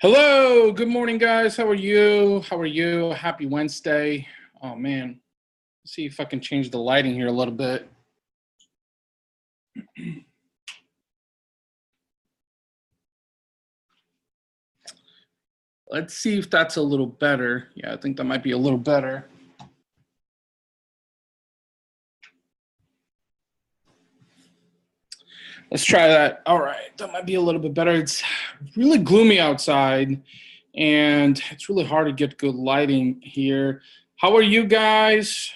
Hello, good morning, guys. How are you? How are you? Happy Wednesday. Oh man, let's see if I can change the lighting here a little bit. Let's see if that's a little better. Yeah, I think that might be a little better. Let's try that. All right, that might be a little bit better. It's really gloomy outside and it's really hard to get good lighting here. How are you guys?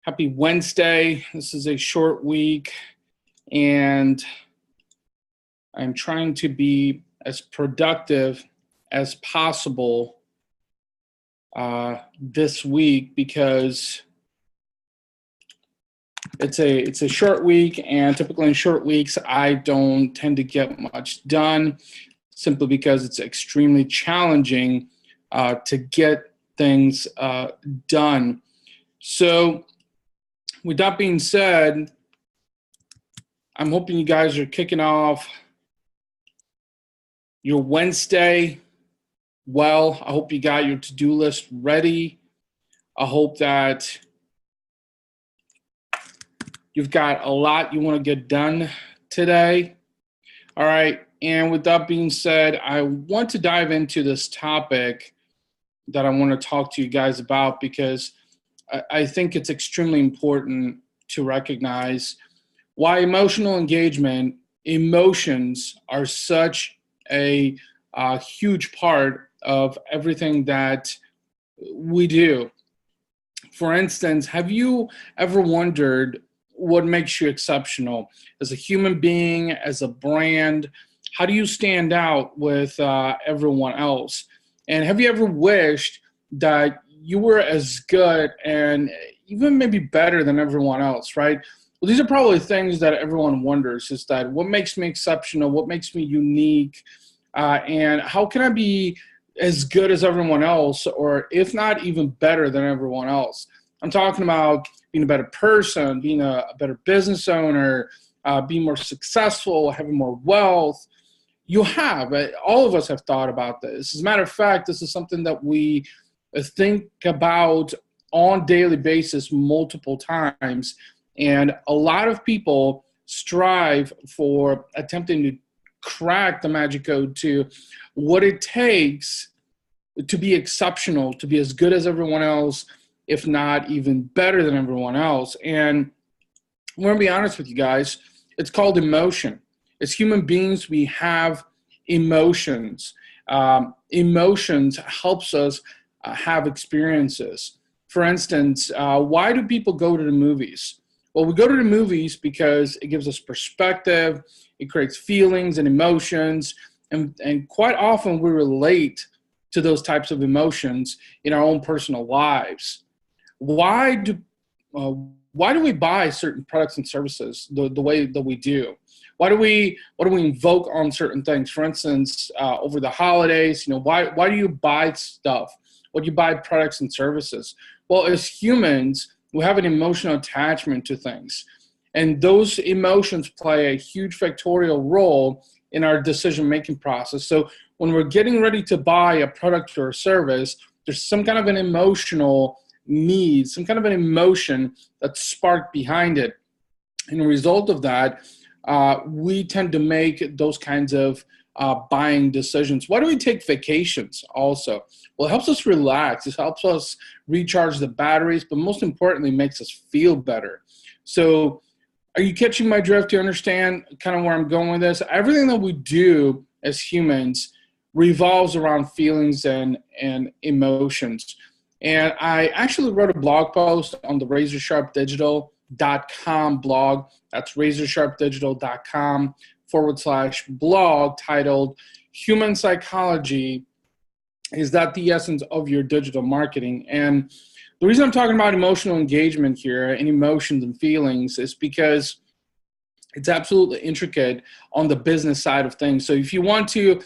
Happy Wednesday. This is a short week and I'm trying to be as productive as possible this week because it's a short week, and typically in short weeks I don't tend to get much done simply because it's extremely challenging to get things done. So with that being said, I'm hoping you guys are kicking off your Wednesday well. I hope you got your to-do list ready. I hope that you've got a lot you want to get done today. All right. And with that being said, I want to dive into this topic that I want to talk to you guys about because I think it's extremely important to recognize why emotional engagement, emotions are such a huge part of everything that we do. For instance, have you ever wondered what makes you exceptional as a human being, as a brand? How do you stand out with everyone else? And have you ever wished that you were as good and even maybe better than everyone else, right? Well, these are probably things that everyone wonders, is that what makes me exceptional, what makes me unique, and how can I be as good as everyone else, or if not even better than everyone else? I'm talking about being a better person, being a better business owner, being more successful, having more wealth. All of us have thought about this. As a matter of fact, this is something that we think about on a daily basis multiple times. And a lot of people strive for attempting to crack the magic code to what it takes to be exceptional, to be as good as everyone else, if not even better than everyone else. And I'm going to be honest with you guys, it's called emotion. As human beings, we have emotions. Emotions helps us have experiences. For instance, why do people go to the movies? Well, we go to the movies because it gives us perspective, it creates feelings and emotions, and quite often we relate to those types of emotions in our own personal lives. Why do we buy certain products and services the way that we do? Why do we invoke on certain things? For instance, over the holidays, why do you buy stuff? Why do you buy products and services? Well, as humans, we have an emotional attachment to things, and those emotions play a huge factorial role in our decision-making process. So when we're getting ready to buy a product or a service, there's some kind of an emotional need, some kind of an emotion that's sparked behind it. And a result of that, we tend to make those kinds of buying decisions. Why do we take vacations also? Well, it helps us relax. It helps us recharge the batteries, but most importantly, makes us feel better. So are you catching my drift? To understand kind of where I'm going with this? Everything that we do as humans revolves around feelings and emotions. And I actually wrote a blog post on the RazorSharpDigital.com blog. That's RazorSharpDigital.com/blog, titled Human Psychology, Is That the Essence of Your Digital Marketing? And the reason I'm talking about emotional engagement here and emotions and feelings is because it's absolutely intricate on the business side of things. So if you want to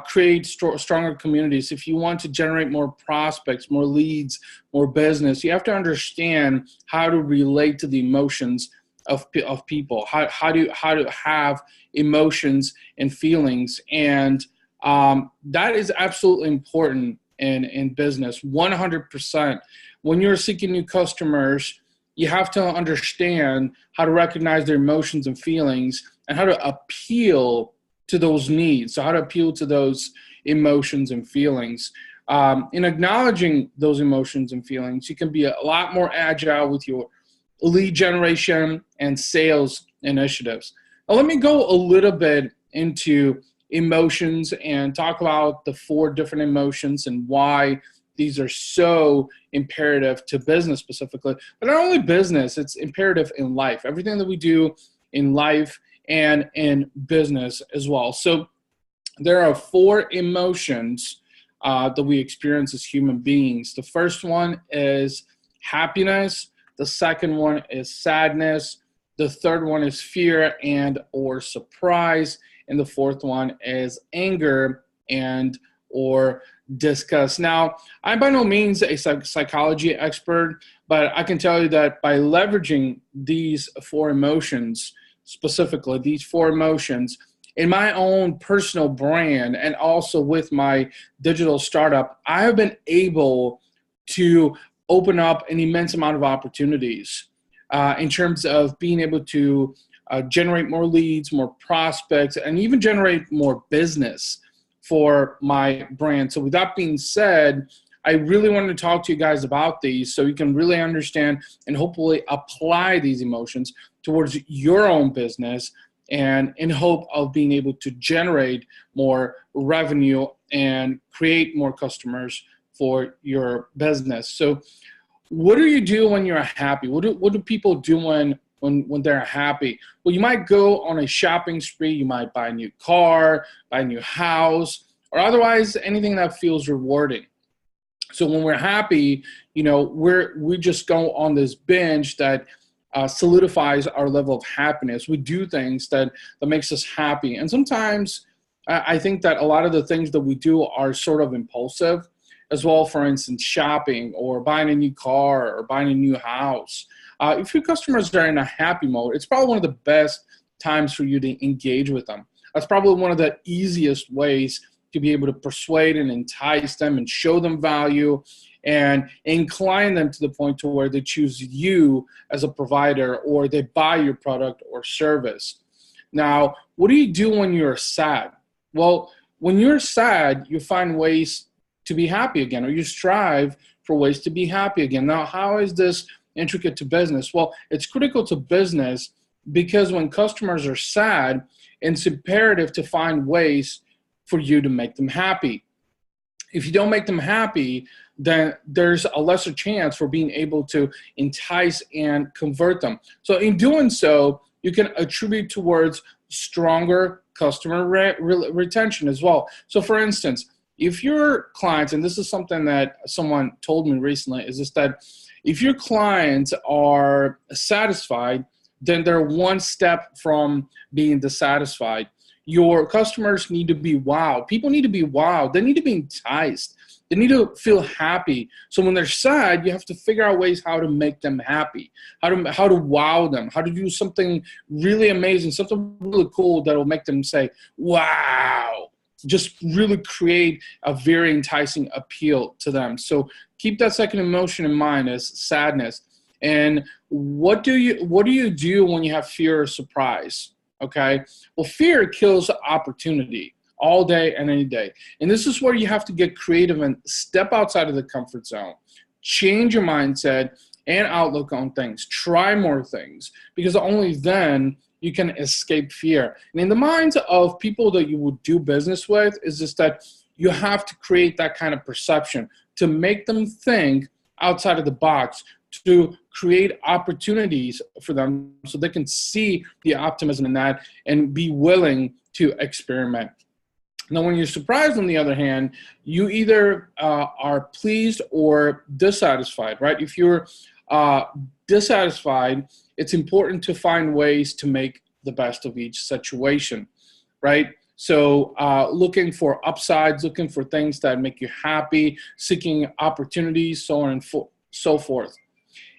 create stronger communities, if you want to generate more prospects, more leads, more business, you have to understand how to relate to the emotions of people, how to have emotions and feelings. And that is absolutely important in business, 100%. When you're seeking new customers, you have to understand how to recognize their emotions and feelings and how to appeal to those needs. So how to appeal to those emotions and feelings. In acknowledging those emotions and feelings, you can be a lot more agile with your lead generation and sales initiatives. Now, let me go a little bit into emotions and talk about the 4 different emotions and why these are so imperative to business specifically, but not only business, it's imperative in life, everything that we do in life and in business as well. So there are 4 emotions that we experience as human beings. The first one is happiness. The second one is sadness. The third one is fear and or surprise. And the fourth one is anger and or disgust. Now, I'm by no means a psychology expert, but I can tell you that by leveraging these 4 emotions, specifically these 4 emotions, in my own personal brand and also with my digital startup, I have been able to open up an immense amount of opportunities in terms of being able to generate more leads, more prospects, and even generate more business for my brand. So with that being said, I really wanted to talk to you guys about these so you can really understand and hopefully apply these emotions towards your own business and in hope of being able to generate more revenue and create more customers for your business. So what do you do when you're happy? What do people do when they're happy? Well, you might go on a shopping spree. You might buy a new car, buy a new house, or otherwise anything that feels rewarding. So when we're happy, we just go on this binge that solidifies our level of happiness. We do things that makes us happy. And sometimes I think that a lot of the things that we do are sort of impulsive as well. For instance, shopping or buying a new car or buying a new house. If your customers are in a happy mode, it's probably one of the best times for you to engage with them. That's probably one of the easiest ways to be able to persuade and entice them and show them value and incline them to the point to where they choose you as a provider or they buy your product or service. Now, what do you do when you're sad? Well, when you're sad, you find ways to be happy again, or you strive for ways to be happy again. Now, how is this intricate to business? Well, it's critical to business because when customers are sad, it's imperative to find ways for you to make them happy. If you don't make them happy, then there's a lesser chance for being able to entice and convert them. So in doing so, you can attribute towards stronger customer retention as well. So for instance, if your clients, and this is something that someone told me recently, is just that if your clients are satisfied, then they're one step from being dissatisfied. Your customers need to be wowed. People need to be wowed. They need to be enticed. They need to feel happy. So when they're sad, you have to figure out ways how to make them happy, how to wow them, how to do something really amazing, something really cool that will make them say, wow. Just really create a very enticing appeal to them. So keep that second emotion in mind as sadness. And what do you do when you have fear or surprise? Okay. Well, fear kills opportunity all day and any day. And this is where you have to get creative and step outside of the comfort zone, change your mindset and outlook on things, try more things, because only then you can escape fear. And in the minds of people that you would do business with is just that you have to create that kind of perception to make them think outside of the box, to create opportunities for them so they can see the optimism in that and be willing to experiment. Now, when you're surprised, on the other hand, you either are pleased or dissatisfied, right? If you're dissatisfied, it's important to find ways to make the best of each situation, right? So looking for upsides, looking for things that make you happy, seeking opportunities, so on and so forth.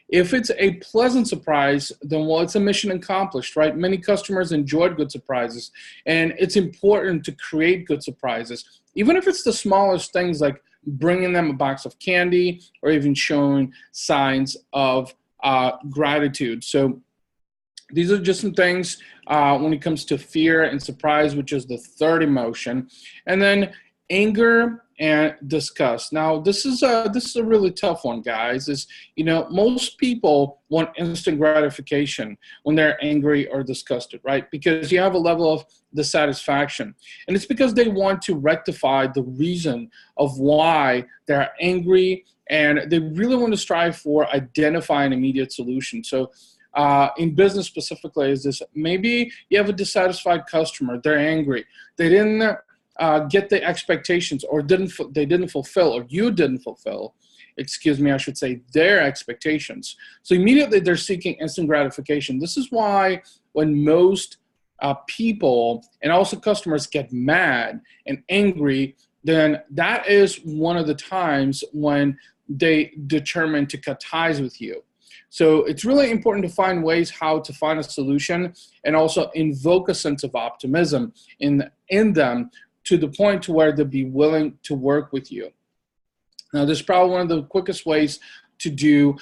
If it's a pleasant surprise, then, well, it's a mission accomplished, right? Many customers enjoyed good surprises, and it's important to create good surprises, even if it's the smallest things like bringing them a box of candy or even showing signs of gratitude. So these are just some things when it comes to fear and surprise, which is the third emotion. And then anger and disgust. Now, this is a really tough one, guys. Most people want instant gratification when they're angry or disgusted, right? Because you have a level of dissatisfaction. And it's because they want to rectify the reason of why they're angry, and they really want to strive for identify an immediate solution. So in business specifically, is this maybe you have a dissatisfied customer, they're angry, they didn't get the expectations, or they didn't fulfill, or you didn't fulfill, I should say, their expectations. So immediately they're seeking instant gratification. This is why when most people and also customers get mad and angry, then that is one of the times when they determine to cut ties with you. So it's really important to find ways how to find a solution and also invoke a sense of optimism in them, to the point to where they'll be willing to work with you. Now, this is probably one of the quickest ways to do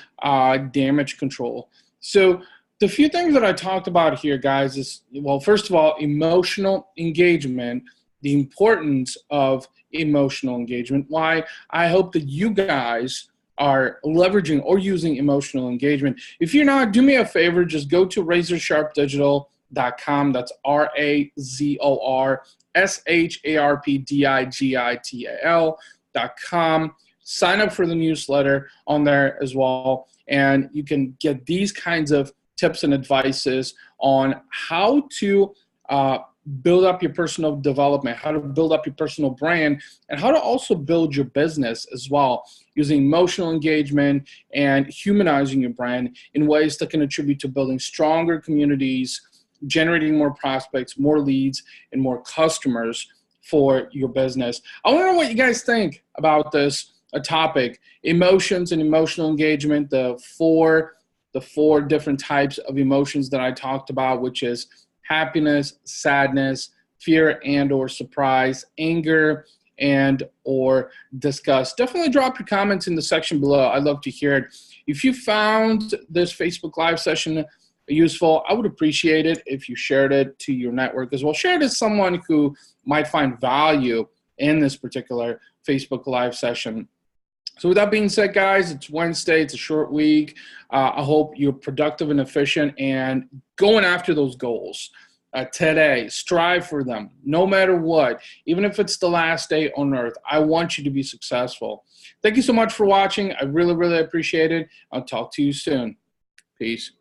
damage control. So the few things that I talked about here, guys, is, well, first of all, emotional engagement, the importance of emotional engagement, why I hope that you guys are leveraging or using emotional engagement. If you're not, do me a favor, just go to RazorSharpDigital.com. That's RazorSharpDigital.com. Sign up for the newsletter on there as well, and you can get these kinds of tips and advices on how to build up your personal development, how to build up your personal brand, and how to also build your business as well, using emotional engagement and humanizing your brand in ways that can attribute to building stronger communities, generating more prospects, more leads, and more customers for your business. I want to know what you guys think about this topic, emotions and emotional engagement, the four different types of emotions that I talked about, which is happiness, sadness, fear and or surprise, anger and or disgust. Definitely drop your comments in the section below. I'd love to hear it. If you found this Facebook Live session useful, I would appreciate it if you shared it to your network as well. Share it to someone who might find value in this particular Facebook Live session. So with that being said, guys, it's Wednesday. It's a short week. I hope you're productive and efficient and going after those goals today. Strive for them, no matter what. Even if it's the last day on earth, I want you to be successful. Thank you so much for watching. I really, really appreciate it. I'll talk to you soon. Peace.